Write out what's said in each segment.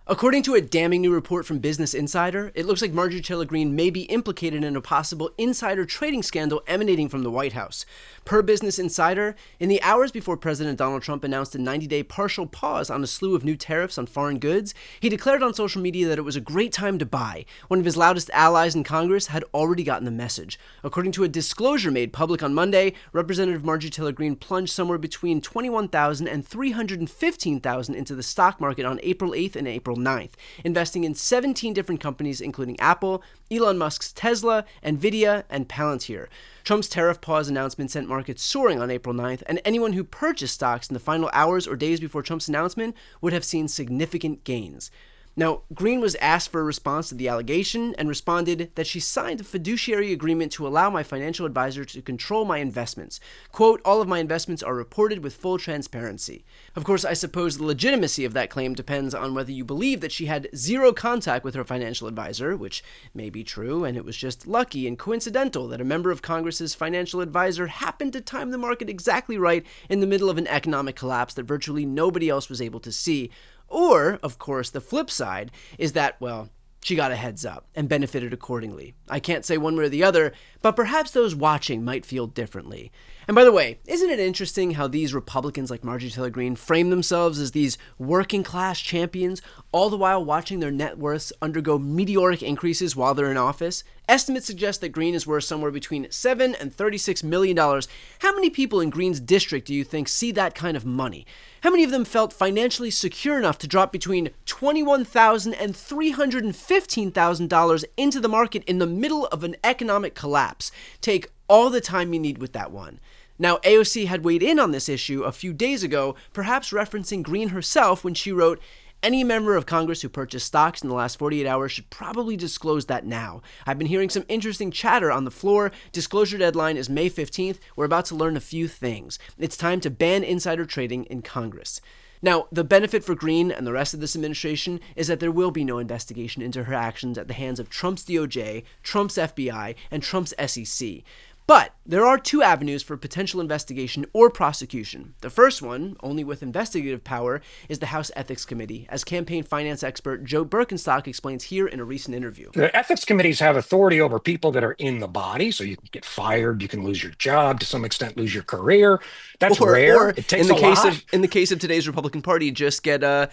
According to a damning new report from Business Insider, it looks like Marjorie Taylor Greene may be implicated in a possible insider trading scandal emanating from the White House. Per Business Insider, in the hours before President Donald Trump announced a 90-day partial pause on a slew of new tariffs on foreign goods, he declared on social media that it was a great time to buy. One of his loudest allies in Congress had already gotten the message. According to a disclosure made public on Monday, Representative Marjorie Taylor Greene plunged somewhere between $21,000 and $315,000 into the stock market on April 8th and April 9th, investing in 17 different companies including Apple, Elon Musk's Tesla, Nvidia, and Palantir. Trump's tariff pause announcement sent markets soaring on April 9th, and anyone who purchased stocks in the final hours or days before Trump's announcement would have seen significant gains. Now, Greene was asked for a response to the allegation and responded that she signed a fiduciary agreement to allow my financial advisor to control my investments. Quote, all of my investments are reported with full transparency. Of course, I suppose the legitimacy of that claim depends on whether you believe that she had zero contact with her financial advisor, which may be true, and it was just lucky and coincidental that a member of Congress's financial advisor happened to time the market exactly right in the middle of an economic collapse that virtually nobody else was able to see. Or, of course, the flip side is that, well, she got a heads up and benefited accordingly. I can't say one way or the other, but perhaps those watching might feel differently. And by the way, isn't it interesting how these Republicans like Marjorie Taylor Greene frame themselves as these working class champions, all the while watching their net worths undergo meteoric increases while they're in office? Estimates suggest that Greene is worth somewhere between $7 and $36 million. How many people in Greene's district do you think see that kind of money? How many of them felt financially secure enough to drop between $21,000 and $315,000 into the market in the middle of an economic collapse? Take all the time you need with that one. Now, AOC had weighed in on this issue a few days ago, perhaps referencing Greene herself when she wrote, any member of Congress who purchased stocks in the last 48 hours should probably disclose that now. I've been hearing some interesting chatter on the floor. Disclosure deadline is May 15th. We're about to learn a few things. It's time to ban insider trading in Congress. Now, the benefit for Greene and the rest of this administration is that there will be no investigation into her actions at the hands of Trump's DOJ, Trump's FBI, and Trump's SEC. But there are two avenues for potential investigation or prosecution. The first one, only with investigative power, is the House Ethics Committee, as campaign finance expert Joe Birkenstock explains here in a recent interview. The ethics committees have authority over people that are in the body, so you can get fired, you can lose your job, to some extent lose your career. That's rare. Or it takes in the a case lot. in the case of today's Republican Party, just get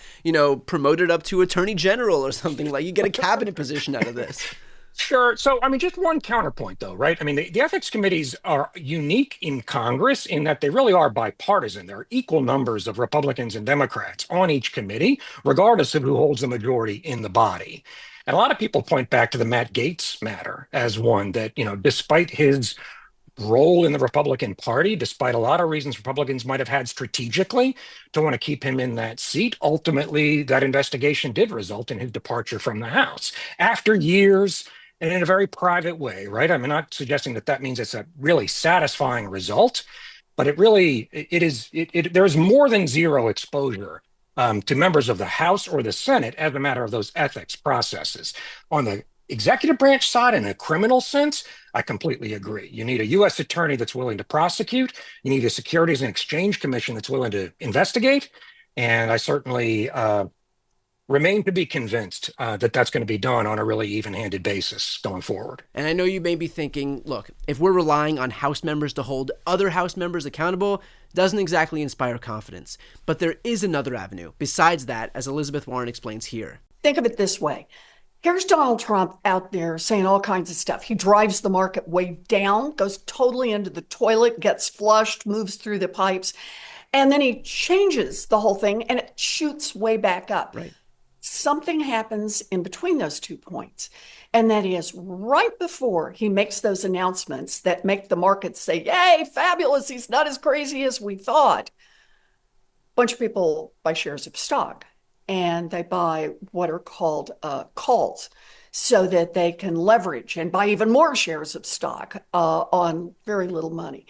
promoted up to attorney general or something. Like you get a cabinet position out of this. Sure. So, just one counterpoint, though, right? The ethics committees are unique in Congress in that they really are bipartisan. There are equal numbers of Republicans and Democrats on each committee, regardless of who holds the majority in the body. And a lot of people point back to the Matt Gaetz matter as one that, despite his role in the Republican Party, despite a lot of reasons Republicans might have had strategically to want to keep him in that seat, ultimately that investigation did result in his departure from the House after years and in a very private way, right? I'm not suggesting that means it's a really satisfying result, but there's more than zero exposure to members of the House or the Senate as a matter of those ethics processes. On the executive branch side, in a criminal sense, I completely agree. You need a U.S. attorney that's willing to prosecute. You need a Securities and Exchange Commission that's willing to investigate. And I certainly remain to be convinced that that's going to be done on a really even-handed basis going forward. And I know you may be thinking, look, if we're relying on House members to hold other House members accountable, doesn't exactly inspire confidence. But there is another avenue besides that, as Elizabeth Warren explains here. Think of it this way. Here's Donald Trump out there saying all kinds of stuff. He drives the market way down, goes totally into the toilet, gets flushed, moves through the pipes, and then he changes the whole thing and it shoots way back up. Right. Something happens in between those 2 points. And that is right before he makes those announcements that make the market say, yay, fabulous, he's not as crazy as we thought. A bunch of people buy shares of stock and they buy what are called calls so that they can leverage and buy even more shares of stock on very little money.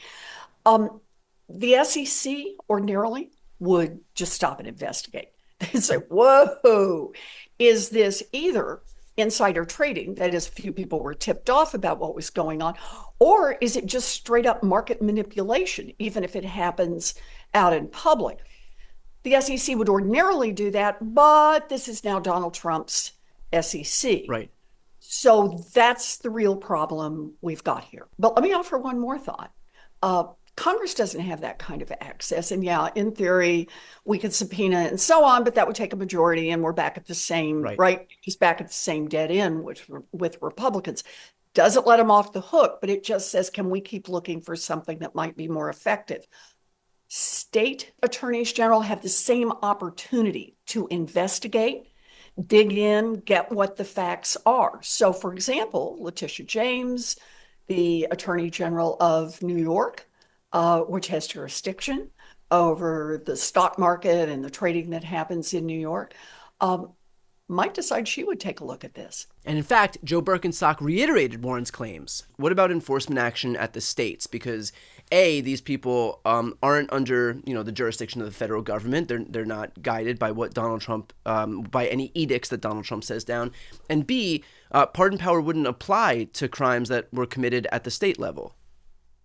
The SEC ordinarily would just stop and investigate. They say, whoa, is this either insider trading, that is, few people were tipped off about what was going on, or is it just straight up market manipulation, even if it happens out in public? The SEC would ordinarily do that, but this is now Donald Trump's SEC. Right. So that's the real problem we've got here. But let me offer one more thought. Congress doesn't have that kind of access. And yeah, in theory, we could subpoena and so on, but that would take a majority and we're back at the same, right? Just back at the same dead end with Republicans. Doesn't let them off the hook, but it just says, can we keep looking for something that might be more effective? State attorneys general have the same opportunity to investigate, dig in, get what the facts are. So, for example, Letitia James, the Attorney General of New York, which has jurisdiction over the stock market and the trading that happens in New York, might decide she would take a look at this. And in fact, Joe Birkenstock reiterated Warren's claims. What about enforcement action at the states? Because A, these people aren't under, the jurisdiction of the federal government. They're not guided by what Donald Trump, by any edicts that Donald Trump says down. And B, pardon power wouldn't apply to crimes that were committed at the state level.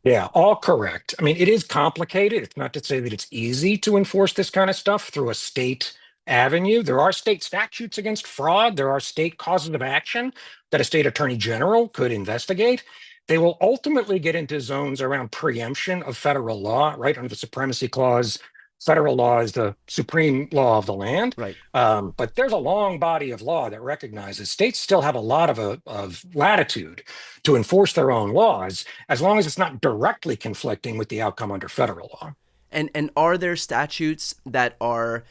Yeah, all correct. I mean, it is complicated. It's not to say that it's easy to enforce this kind of stuff through a state avenue. There are state statutes against fraud. There are state causes of action that a state attorney general could investigate. They will ultimately get into zones around preemption of federal law, right? Under the Supremacy Clause, federal law is the supreme law of the land. Right. But there's a long body of law that recognizes states still have a lot of latitude to enforce their own laws, as long as it's not directly conflicting with the outcome under federal law. And are there statutes that are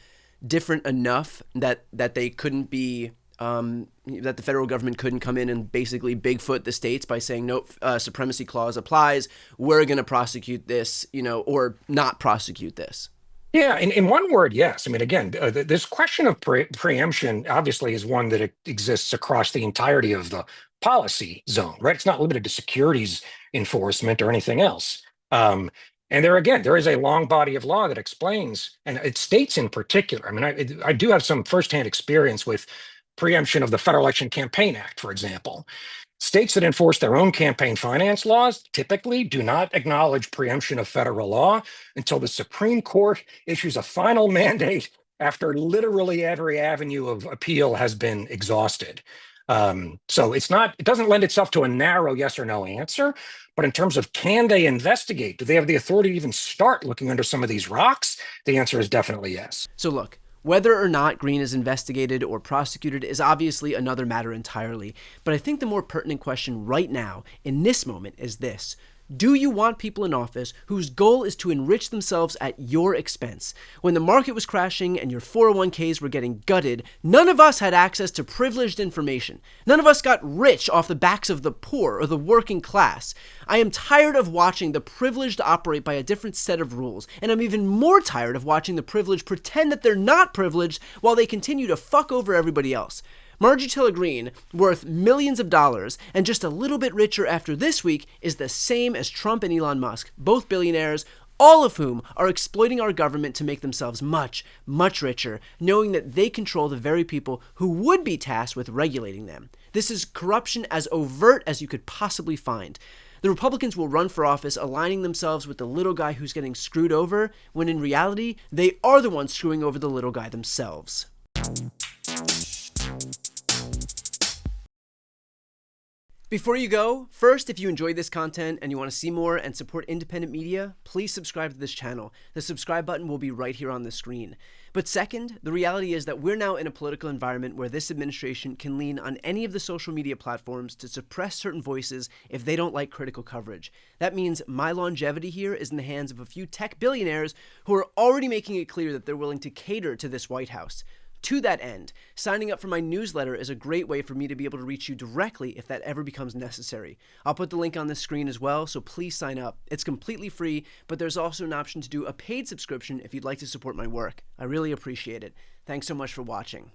different enough that they couldn't be that the federal government couldn't come in and basically Bigfoot the states by saying, no, supremacy clause applies, we're going to prosecute this, or not prosecute this? Yeah, in one word, yes. I mean, again, this question of preemption obviously is one that exists across the entirety of the policy zone, right? It's not limited to securities enforcement or anything else. And there is a long body of law that explains, and it states in particular, I mean, I do have some firsthand experience with preemption of the Federal Election Campaign Act, for example. States that enforce their own campaign finance laws typically do not acknowledge preemption of federal law until the Supreme Court issues a final mandate after literally every avenue of appeal has been exhausted. So it doesn't lend itself to a narrow yes or no answer, but in terms of can they investigate, do they have the authority to even start looking under some of these rocks? The answer is definitely yes. So look, whether or not Greene is investigated or prosecuted is obviously another matter entirely, but I think the more pertinent question right now, in this moment, is this. Do you want people in office whose goal is to enrich themselves at your expense? When the market was crashing and your 401ks were getting gutted, none of us had access to privileged information. None of us got rich off the backs of the poor or the working class. I am tired of watching the privileged operate by a different set of rules, and I'm even more tired of watching the privileged pretend that they're not privileged while they continue to fuck over everybody else. Marjorie Taylor Greene, worth millions of dollars and just a little bit richer after this week, is the same as Trump and Elon Musk, both billionaires, all of whom are exploiting our government to make themselves much, much richer, knowing that they control the very people who would be tasked with regulating them. This is corruption as overt as you could possibly find. The Republicans will run for office aligning themselves with the little guy who's getting screwed over, when in reality, they are the ones screwing over the little guy themselves. Before you go, first, if you enjoyed this content and you want to see more and support independent media, please subscribe to this channel. The subscribe button will be right here on the screen. But second, the reality is that we're now in a political environment where this administration can lean on any of the social media platforms to suppress certain voices if they don't like critical coverage. That means my longevity here is in the hands of a few tech billionaires who are already making it clear that they're willing to cater to this White House. To that end, signing up for my newsletter is a great way for me to be able to reach you directly if that ever becomes necessary. I'll put the link on the screen as well, so please sign up. It's completely free, but there's also an option to do a paid subscription if you'd like to support my work. I really appreciate it. Thanks so much for watching.